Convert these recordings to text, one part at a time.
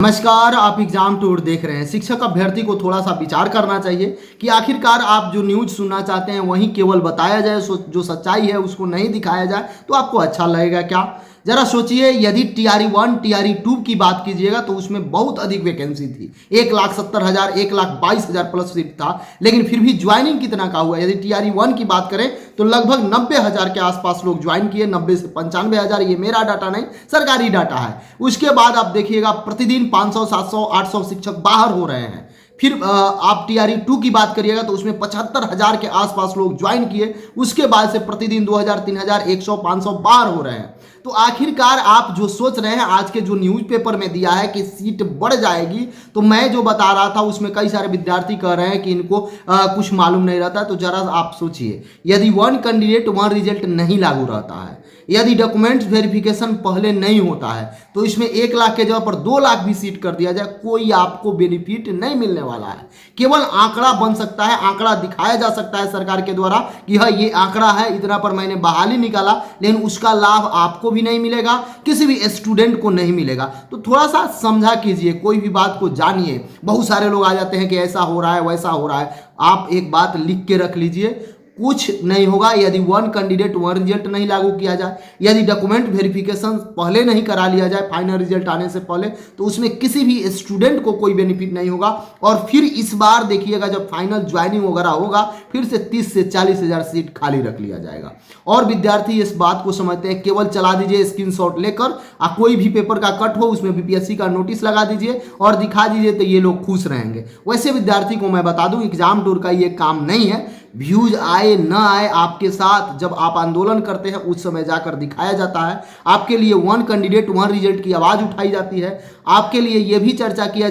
नमस्कार, आप exam tour देख रहे हैं। शिक्षक अभ्यर्थी को थोड़ा सा विचार करना चाहिए कि आखिरकार आप जो न्यूज़ सुनना चाहते हैं वहीं केवल बताया जाए, जो सच्चाई है उसको नहीं दिखाया जाए तो आपको अच्छा लगेगा क्या? जरा सोचिए, यदि टीआरई 1 टीआरई 2 की बात कीजिएगा तो उसमें बहुत अधिक वैकेंसी थी। 1,70,000 1,22,000 प्लस सीट था, लेकिन फिर भी ज्वाइनिंग कितना का हुआ? यदि टीआरई 1 की बात करें तो लगभग 90,000 के आसपास लोग ज्वाइन किए, 90 से 95,000। ये मेरा डाटा नहीं, सरकारी डाटा है। उसके बाद आप देखिएगा प्रतिदिन 500 700 800 शिक्षक बाहर हो रहे हैं। फिर आप टीआरई 2 की बात करिएगा तो उसमें 75,000 के आसपास लोग ज्वाइन किए। उसके बाद से प्रतिदिन 2,000 3,000 100 500 बाहर हो रहे हैं। तो आखिरकार आप जो सोच रहे हैं, आज के जो न्यूज़पेपर में दिया है कि सीट बढ़ जाएगी, तो मैं जो बता रहा था उसमें कई सारे विद्यार्थी कह रहे हैं कि इनको कुछ मालूम नहीं रहता। तो जरा आप सोचिए, यदि 1 कैंडिडेट 1 रिजल्ट नहीं लागू रहता है, यदि डॉक्यूमेंट्स वेरिफिकेशन पहले नहीं होता है, तो इसमें 1 लाख के जगह पर 2 लाख भी सीट कर दिया जाए, कोई आपको बेनिफिट नहीं मिलने वाला है। केवल आंकड़ा बन सकता है, आंकड़ा दिखाया जा सकता है सरकार के द्वारा कि हाँ ये आंकड़ा है, इतना पर मैंने बहाली निकाला, लेकिन उसका लाभ आपको भी नहीं मिलेगा, किसी भी स्टूडेंट को नहीं मिलेगा। तो थोड़ा सा समझा कीजिए, कोई भी बात को जानिए। बहुत सारे लोग आ जाते हैं कि ऐसा हो रहा है वैसा हो रहा है। आप एक बात लिख के रख लीजिए, कुछ नहीं होगा यदि 1 कैंडिडेट 1 रिजल्ट नहीं लागू किया जाए, यदि डॉक्यूमेंट वेरिफिकेशन पहले नहीं करा लिया जाए फाइनल रिजल्ट आने से पहले, तो उसमें किसी भी स्टूडेंट को कोई बेनिफिट नहीं होगा। और फिर इस बार देखिएगा जब फाइनल ज्वाइनिंग वगैरह होगा, फिर से 30 से 40,000 सीट खाली रख लिया जाएगा। और विद्यार्थी इस बात को समझते हैं, केवल चला दीजिए स्क्रीनशॉट लेकर, कोई भी पेपर का कट हो उसमें बीपीएससी का नोटिस लगा दीजिए और दिखा दीजिए, तो ये लोग खुश रहेंगे। वैसे विद्यार्थी को मैं बता दूं, एग्जाम टूर का ये काम नहीं है। व्यूज आए ना आए, आपके साथ जब आप आंदोलन करते हैं उस समय जाकर दिखाया जाता है। आपके लिए 1 कैंडिडेट 1 रिजल्ट की आवाज़ उठाई जाती है। आपके लिए यह भी चर्चा किया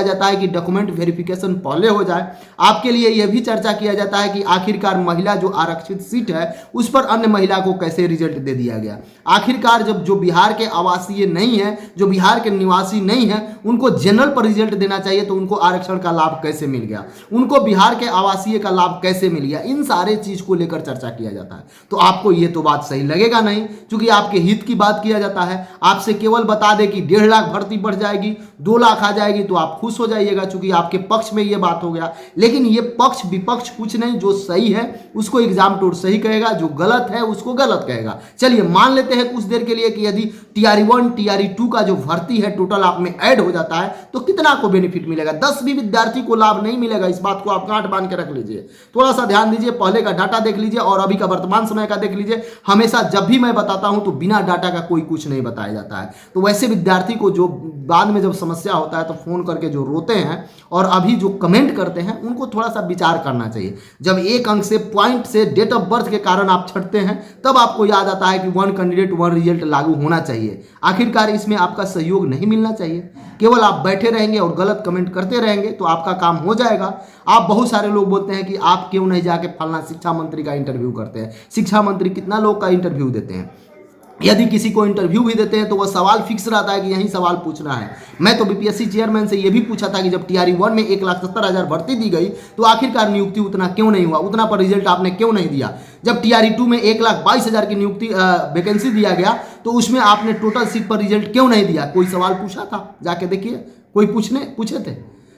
जाता है कि डॉक्यूमेंट वेरिफिकेशन पहले हो जाए। आपके लिए यह भी चर्चा किया जाता है कि आखिरकार महिला जो आरक्षित सीट है उस पर अन्य महिला को कैसे रिजल्ट दे दिया गया। आखिरकार जब जो बिहार के आवासीय नहीं है, जो बिहार के निवासी नहीं है, उनको जनरल पर रिजल्ट देना चाहिए, तो उनको आरक्षण का लाभ कैसे मिल गया, उनको बिहार के आवासीय का लाभ कैसे मिल गया, इन सारे चीज को लेकर चर्चा किया जाता है। तो आपको ये तो बात सही लगेगा नहीं, क्योंकि आपके हित की बात किया जाता है। आपसे केवल बता दे कि 1.5 लाख भर्ती बढ़ जाएगी, 2 लाख आ जाएगी, तो आप खुश हो जाइएगा, क्योंकि आपके पक्ष में ये बात हो गया। लेकिन ये पक्ष विपक्ष कुछ नहीं, जो सही है उसको एग्जाम टूर सही कहेगा, जो गलत है उसको गलत कहेगा। चलिए मान लेते हैं कुछ देर के लिए कि यदि टीआरई 1 टीआरई 2 का जो भर्ती है टोटल आप में ऐड हो जाता है, तो कितना को बेनिफिट मिलेगा? 10 भी विद्यार्थी को लाभ नहीं मिलेगा। इस बात को आप गांठ बांध के रख लीजिए, थोड़ा सा ध्यान दीजिए। पहले का डाटा देख लीजिए और अभी का वर्तमान समय का देख लीजिए। हमेशा जब भी मैं बताता हूं तो बिना डाटा का कोई कुछ नहीं बताया जाता है। तो वैसे विद्यार्थी को जो बाद में जब समस्या होता है तो फोन करके जो रोते हैं और अभी जो कमेंट करते हैं, उनको थोड़ा सा विचार करना चाहिए। जब एक अंक से पॉइंट से डेट ऑफ बर्थ के कारण आप छटते हैं, तब आपको याद आता है कि 1 कैंडिडेट 1 रिजल्ट लागू होना चाहिए। आखिरकार इसमें आपका सहयोग नहीं मिलना चाहिए। केवल आप बैठे रहेंगे और गलत कमेंट करते रहेंगे तो आपका काम हो जाएगा। आप बहुत सारे लोग बोलते हैं कि आप क्यों नहीं जाके फलना शिक्षा मंत्री का इंटरव्यू करते हैं। शिक्षा मंत्री कितना लोग का इंटरव्यू देते हैं? यदि किसी को इंटरव्यू भी देते हैं तो वह सवाल फिक्स रहता है कि यही सवाल पूछना है। मैं तो बीपीएससी चेयरमैन से यह भी पूछा था कि जब टीआरई 1 में 1,70,000 भर्ती दी गई तो आखिरकार नियुक्ति उतना क्यों नहीं हुआ, उतना पर रिजल्ट आपने क्यों नहीं दिया? जब टीआरई 2 में 1,22,000 की नियुक्ति वैकेंसी दिया गया तो उसमें आपने टोटल सीट पर रिजल्ट क्यों नहीं दिया? कोई सवाल पूछा था? जाके देखिए, कोई पूछे थे?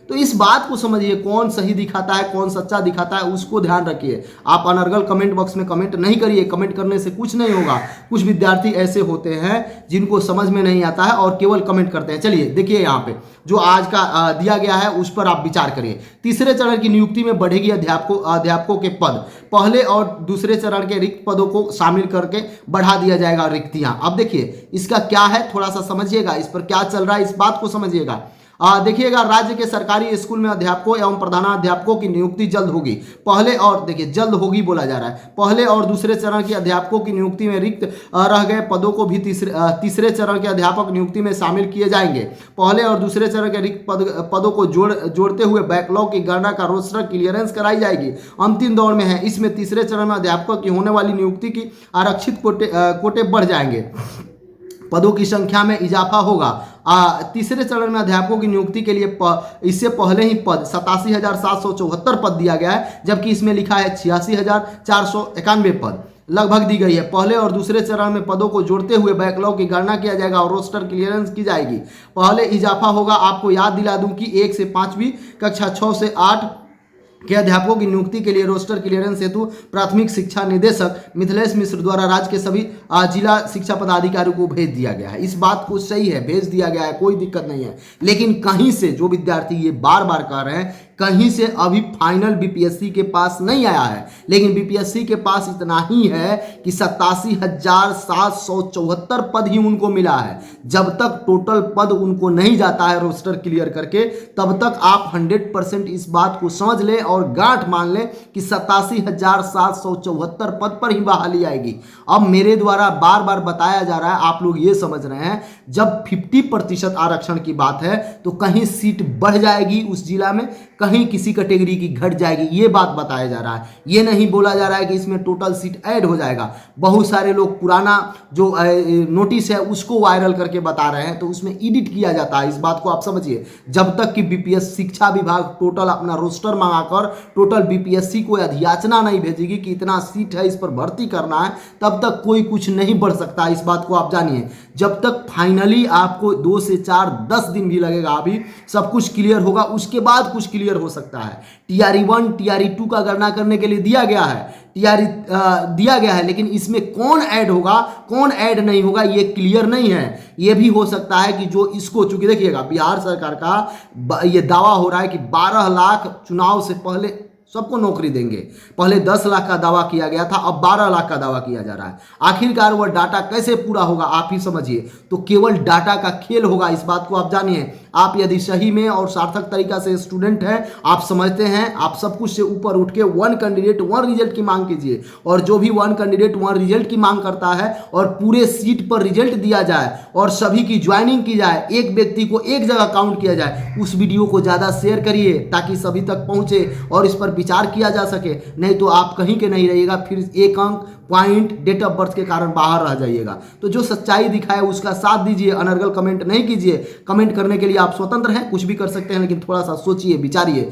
तो इस बात को समझिए, कौन सही दिखाता है कौन सच्चा दिखाता है उसको ध्यान रखिए। आप अनर्गल कमेंट बॉक्स में कमेंट नहीं करिए, कमेंट करने से कुछ नहीं होगा। कुछ विद्यार्थी ऐसे होते हैं जिनको समझ में नहीं आता है और केवल कमेंट करते हैं। चलिए देखिए, यहाँ पे जो आज का दिया गया है उस पर आप विचार करिए। तीसरे चरण की नियुक्ति में बढ़ेगी अध्यापकों के पद। पहले और दूसरे चरण के रिक्त पदों को शामिल करके बढ़ा दिया जाएगा रिक्तियां। अब देखिए इसका क्या है, थोड़ा सा समझिएगा, इस पर क्या चल रहा है इस बात को समझिएगा। देखिएगा, राज्य के सरकारी स्कूल में अध्यापकों एवं प्रधानाध्यापकों की नियुक्ति जल्द होगी। पहले और देखिए जल्द होगी बोला जा रहा है। पहले और दूसरे चरण के अध्यापकों की नियुक्ति में रिक्त रह गए पदों को भी तीसरे चरण के अध्यापक नियुक्ति में शामिल किए जाएंगे। पहले और दूसरे चरण के रिक्त पदों को जोड़ते हुए बैकलॉग की गणना का रोस्टर क्लियरेंस कराई जाएगी, अंतिम दौर में है। इसमें तीसरे चरण में अध्यापकों की होने वाली नियुक्ति की आरक्षित कोटे बढ़ जाएंगे, पदों की संख्या में इजाफा होगा। तीसरे चरण में अध्यापकों की नियुक्ति के लिए इससे पहले ही पद 87,774 पद दिया गया है, जबकि इसमें लिखा है 86,491 पद। लगभग दी गई है। पहले और दूसरे चरण में पदों को जोड़ते हुए बैकलॉग की गणना किया जाएगा और रोस्टर क्लियरेंस की जाएगी। पहले इजाफा होगा, आपको याद दिला दूं कि 1 से 5वीं कक्षा, 6 से 8 के अध्यापकों की नियुक्ति के लिए रोस्टर क्लियरेंस हेतु प्राथमिक शिक्षा निदेशक मिथिलेश मिश्र द्वारा राज्य के सभी जिला शिक्षा पदाधिकारियों को भेज दिया गया है। इस बात को सही है, भेज दिया गया है, कोई दिक्कत नहीं है। लेकिन कहीं से जो विद्यार्थी ये बार बार कह रहे हैं, कहीं से अभी फाइनल बीपीएससी के पास नहीं आया है, लेकिन बीपीएससी के पास इतना ही है कि 87,774 पद ही उनको मिला है। जब तक टोटल पद उनको नहीं जाता है रोस्टर क्लियर करके, तब तक आप 100% इस बात को समझ लें और गांठ मान लें कि 87,774 पद पर ही बहाली आएगी। अब मेरे द्वारा बार बार बताया जा रहा है, आप लोग ये समझ रहे हैं, जब 50% आरक्षण की बात है तो कहीं सीट बढ़ जाएगी उस जिला में, कहीं किसी कैटेगरी की घट जाएगी, ये बात बताया जा रहा है। ये नहीं बोला जा रहा है कि इसमें टोटल सीट ऐड हो जाएगा। बहुत सारे लोग पुराना जो नोटिस है उसको वायरल करके बता रहे हैं, तो उसमें एडिट किया जाता है। इस बात को आप समझिए। जब तक कि बीपीएस शिक्षा विभाग टोटल अपना रोस्टर मंगाकर टोटल बीपीएससी को अधियाचना नहीं भेजेगी कि इतना सीट है, इस पर भर्ती करना है, तब तक कोई कुछ नहीं बढ़ सकता। इस बात को आप जानिए। जब तक फाइनली आपको 2 से 4 10 दिन भी लगेगा, अभी सब कुछ क्लियर होगा, उसके बाद कुछ क्लियर हो सकता है। टीआरई 1 टीआरई 2 का गणना करने के लिए दिया गया है, टीआरई दिया गया है, लेकिन इसमें कौन ऐड होगा कौन ऐड नहीं होगा ये क्लियर नहीं है। ये भी हो सकता है कि जो इसको, चूंकि देखिएगा बिहार सरकार का ये दावा हो रहा है कि 12 लाख चुनाव से पहले सबको नौकरी देंगे। पहले 10 लाख का दावा किया गया था, अब 12 लाख का दावा किया जा रहा है। आखिरकार वह डाटा कैसे पूरा होगा आप ही समझिए। तो केवल डाटा का खेल होगा, इस बात को आप जानिए। आप यदि सही में और सार्थक तरीका से स्टूडेंट हैं, आप समझते हैं, आप सब कुछ से ऊपर उठ के 1 कैंडिडेट 1 रिजल्ट की मांग कीजिए। और जो भी 1 कैंडिडेट 1 रिजल्ट की मांग करता है और पूरे सीट पर रिजल्ट दिया जाए और सभी की ज्वाइनिंग की जाए, एक व्यक्ति को एक जगह काउंट किया जाए, उस वीडियो को ज़्यादा शेयर करिए ताकि सभी तक पहुंचे और इस पर विचार किया जा सके। नहीं तो आप कहीं के नहीं रहिएगा, फिर एक अंक पॉइंट डेट ऑफ बर्थ के कारण बाहर रह जाइएगा। तो जो सच्चाई दिखाए उसका साथ दीजिए, अनर्गल कमेंट नहीं कीजिए। कमेंट करने के लिए आप स्वतंत्र हैं, कुछ भी कर सकते हैं, लेकिन थोड़ा सा सोचिए, विचारिए।